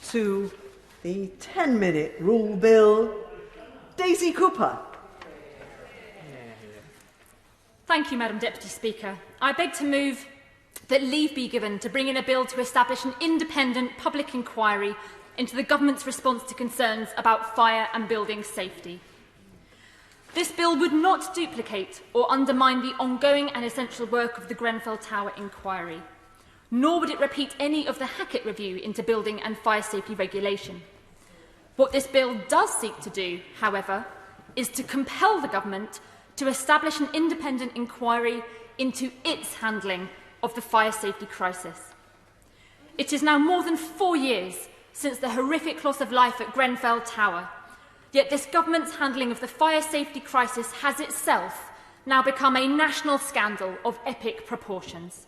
to the 10-minute rule bill. Daisy Cooper. Thank you, Madam Deputy Speaker. I beg to move that leave be given to bring in a bill to establish an independent public inquiry into the government's response to concerns about fire and building safety. This bill would not duplicate or undermine the ongoing and essential work of the Grenfell Tower inquiry, nor would it repeat any of the Hackett review into building and fire safety regulation. What this bill does seek to do, however, is to compel the government to establish an independent inquiry into its handling of the fire safety crisis. It is now more than 4 years since the horrific loss of life at Grenfell Tower, yet this government's handling of the fire safety crisis has itself now become a national scandal of epic proportions.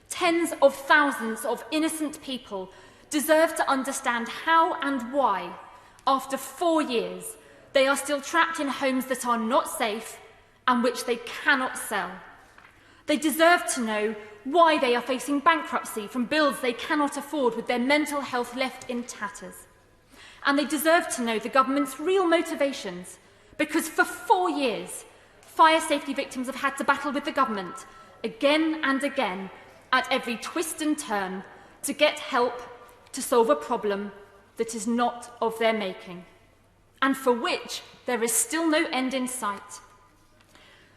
Tens of thousands of innocent people deserve to understand how and why, after 4 years, they are still trapped in homes that are not safe and which they cannot sell. They deserve to know why they are facing bankruptcy from bills they cannot afford with their mental health left in tatters. And they deserve to know the government's real motivations, because for 4 years, fire safety victims have had to battle with the government again and again at every twist and turn to get help to solve a problem that is not of their making, and for which there is still no end in sight.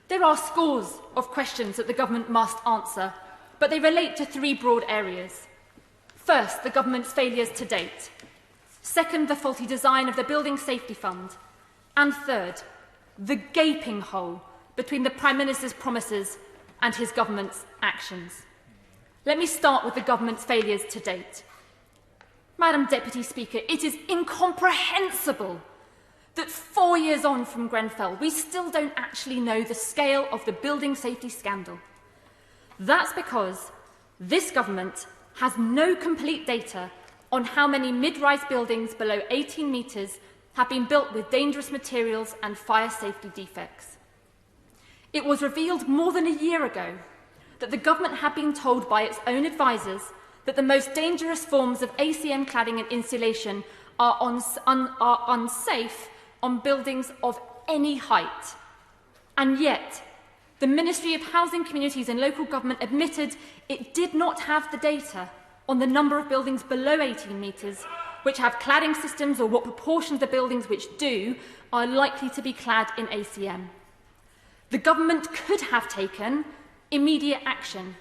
There are scores of questions that the government must answer, but they relate to 3 broad areas. First, the government's failures to date. Second, the faulty design of the Building Safety Fund. And third, the gaping hole between the Prime Minister's promises and his government's actions. Let me start with the government's failures to date. Madam Deputy Speaker, it is incomprehensible that 4 years on from Grenfell, we still don't actually know the scale of the building safety scandal. That's because this government has no complete data on how many mid-rise buildings below 18 metres have been built with dangerous materials and fire safety defects. It was revealed more than a year ago that the government had been told by its own advisers that the most dangerous forms of ACM cladding and insulation are unsafe on buildings of any height. And yet, the Ministry of Housing, Communities and Local Government admitted it did not have the data on the number of buildings below 18 metres which have cladding systems, or what proportion of the buildings which do are likely to be clad in ACM. The government could have taken immediate action,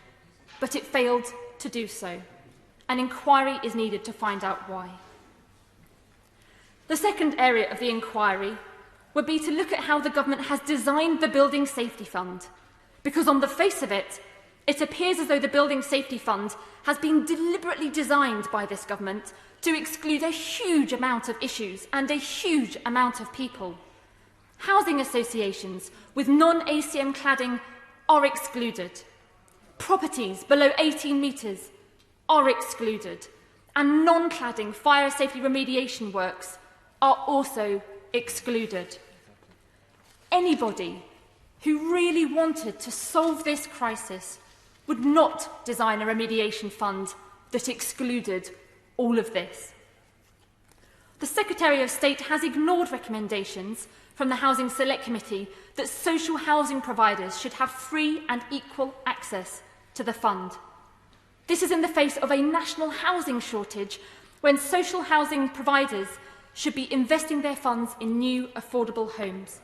but it failed to do so. An inquiry is needed to find out why. The second area of the inquiry would be to look at how the government has designed the Building Safety Fund, because on the face of it, it appears as though the Building Safety Fund has been deliberately designed by this government to exclude a huge amount of issues and a huge amount of people. Housing associations with non-ACM cladding are excluded. Properties below 18 metres are excluded. And non-cladding fire safety remediation works are also excluded. Anybody who really wanted to solve this crisis would not design a remediation fund that excluded all of this. The Secretary of State has ignored recommendations from the Housing Select Committee that social housing providers should have free and equal access to the fund. This is in the face of a national housing shortage, when social housing providers should be investing their funds in new affordable homes.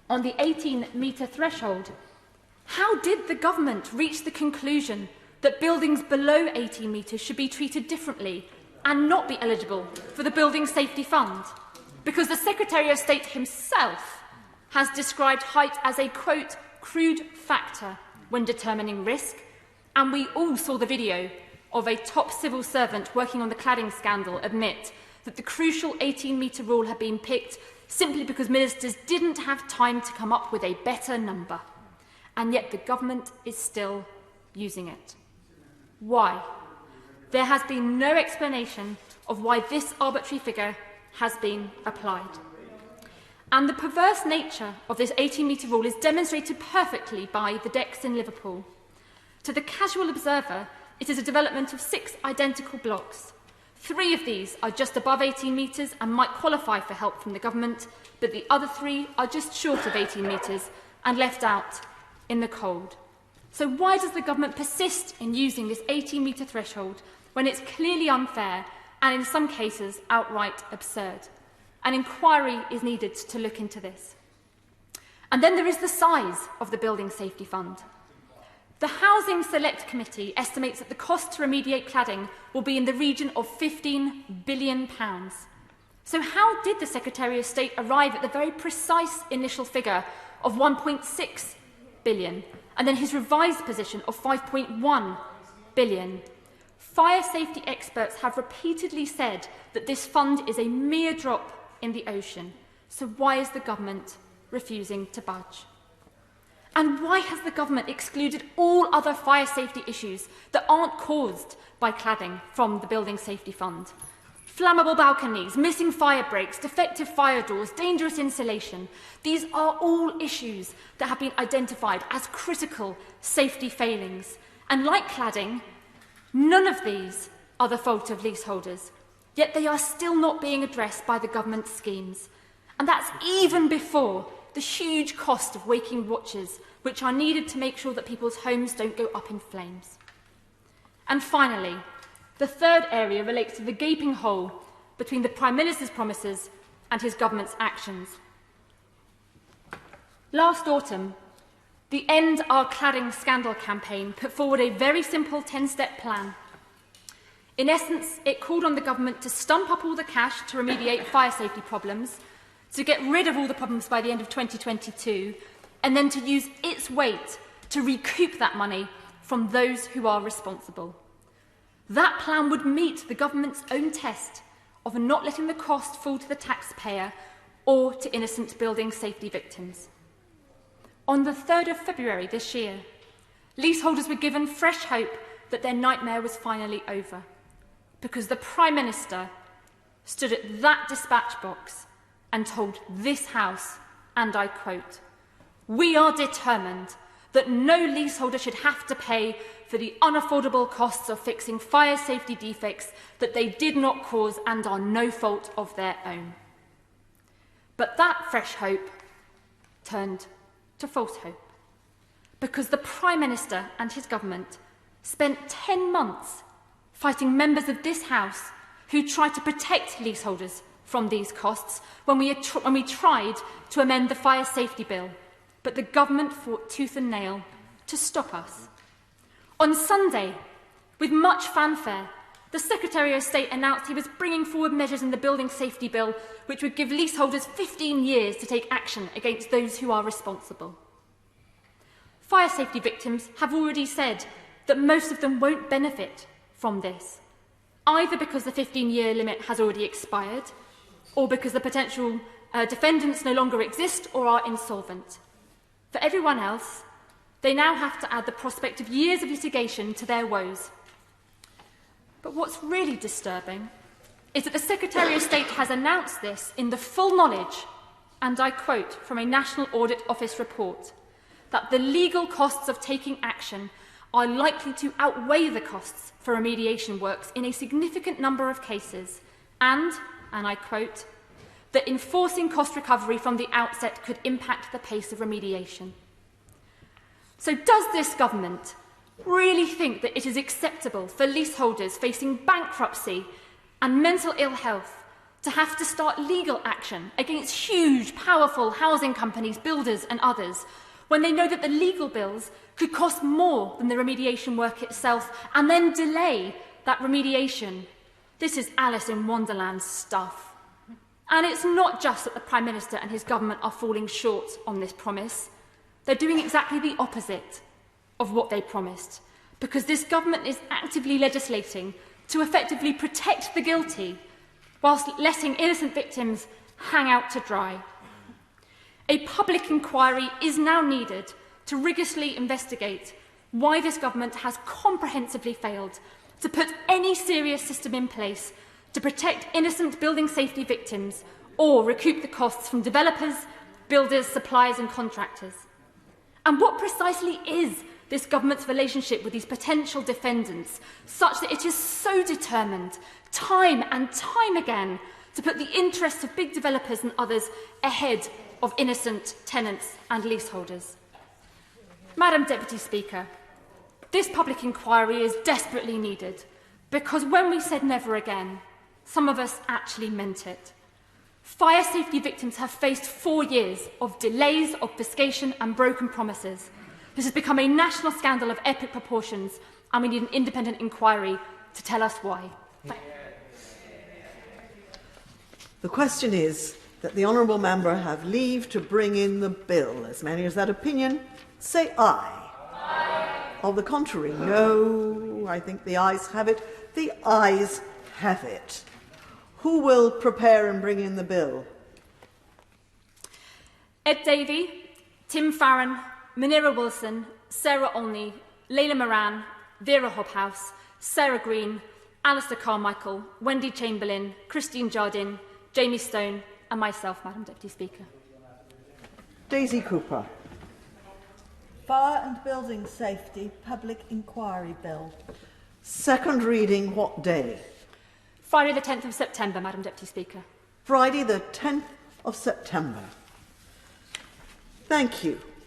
On the 18-metre threshold, how did the government reach the conclusion that buildings below 18 metres should be treated differently and not be eligible for the Building Safety Fund? Because the Secretary of State himself has described height as a, quote, crude factor when determining risk, and we all saw the video of a top civil servant working on the cladding scandal admit that the crucial 18-metre rule had been picked simply because ministers didn't have time to come up with a better number. And yet the government is still using it. Why? There has been no explanation of why this arbitrary figure has been applied. And the perverse nature of this 18-metre rule is demonstrated perfectly by the decks in Liverpool. To the casual observer, it is a development of 6 identical blocks. 3 of these are just above 18 metres and might qualify for help from the government, but the other 3 are just short of 18 metres and left out in the cold. So why does the government persist in using this 18-metre threshold when it's clearly unfair and in some cases outright absurd? An inquiry is needed to look into this. And then there is the size of the Building Safety Fund. The Housing Select Committee estimates that the cost to remediate cladding will be in the region of £15 billion. So how did the Secretary of State arrive at the very precise initial figure of £1.6 billion and then his revised position of £5.1 billion? Fire safety experts have repeatedly said that this fund is a mere drop in the ocean. So why is the government refusing to budge? And why has the government excluded all other fire safety issues that aren't caused by cladding from the Building Safety Fund? Flammable balconies, missing fire breaks, defective fire doors, dangerous insulation. These are all issues that have been identified as critical safety failings. And like cladding, none of these are the fault of leaseholders, yet they are still not being addressed by the government's schemes. And that's even before the huge cost of waking watchers, which are needed to make sure that people's homes don't go up in flames. And finally, the third area relates to the gaping hole between the Prime Minister's promises and his government's actions. Last autumn, the End Our Cladding Scandal campaign put forward a very simple 10-step plan. In essence, it called on the government to stump up all the cash to remediate fire safety problems, to get rid of all the problems by the end of 2022, and then to use its weight to recoup that money from those who are responsible. That plan would meet the government's own test of not letting the cost fall to the taxpayer or to innocent building safety victims. On the 3rd of February this year, leaseholders were given fresh hope that their nightmare was finally over, because the Prime Minister stood at that dispatch box and told this House, and I quote, "We are determined that no leaseholder should have to pay for the unaffordable costs of fixing fire safety defects that they did not cause and are no fault of their own." But that fresh hope turned to false hope, because the Prime Minister and his government spent 10 months fighting members of this House who tried to protect leaseholders from these costs when we tried to amend the fire safety bill, but the government fought tooth and nail to stop us. On Sunday, with much fanfare, the Secretary of State announced he was bringing forward measures in the Building Safety Bill which would give leaseholders 15 years to take action against those who are responsible. Fire safety victims have already said that most of them won't benefit from this, either because the 15-year limit has already expired or because the potential defendants no longer exist or are insolvent. For everyone else, they now have to add the prospect of years of litigation to their woes. But what's really disturbing is that the Secretary of State has announced this in the full knowledge, and I quote from a National Audit Office report, that the legal costs of taking action are likely to outweigh the costs for remediation works in a significant number of cases, and I quote, that enforcing cost recovery from the outset could impact the pace of remediation. So does this government really think that it is acceptable for leaseholders facing bankruptcy and mental ill health to have to start legal action against huge, powerful housing companies, builders and others, when they know that the legal bills could cost more than the remediation work itself and then delay that remediation? This is Alice in Wonderland stuff. And it's not just that the Prime Minister and his government are falling short on this promise. They're doing exactly the opposite of what they promised, because this government is actively legislating to effectively protect the guilty whilst letting innocent victims hang out to dry. A public inquiry is now needed to rigorously investigate why this government has comprehensively failed to put any serious system in place to protect innocent building safety victims or recoup the costs from developers, builders, suppliers and contractors. And what precisely is this government's relationship with these potential defendants such that it is so determined, time and time again, to put the interests of big developers and others ahead of innocent tenants and leaseholders. Madam Deputy Speaker, this public inquiry is desperately needed because when we said never again, some of us actually meant it. Fire safety victims have faced 4 years of delays, obfuscation and broken promises. This has become a national scandal of epic proportions and we need an independent inquiry to tell us why. The question is that the honourable member have leave to bring in the bill. As many as that opinion, say aye. Aye. Of the contrary, no. I think the ayes have it. The ayes have it. Who will prepare and bring in the bill? Ed Davey, Tim Farron, Munira Wilson, Sarah Olney, Leila Moran, Vera Hobhouse, Sarah Green, Alistair Carmichael, Wendy Chamberlain, Christine Jardine, Jamie Stone and myself, Madam Deputy Speaker. Daisy Cooper. Fire and Building Safety Public Inquiry Bill. Second reading what day? Friday the 10th of September, Madam Deputy Speaker. Friday the 10th of September. Thank you.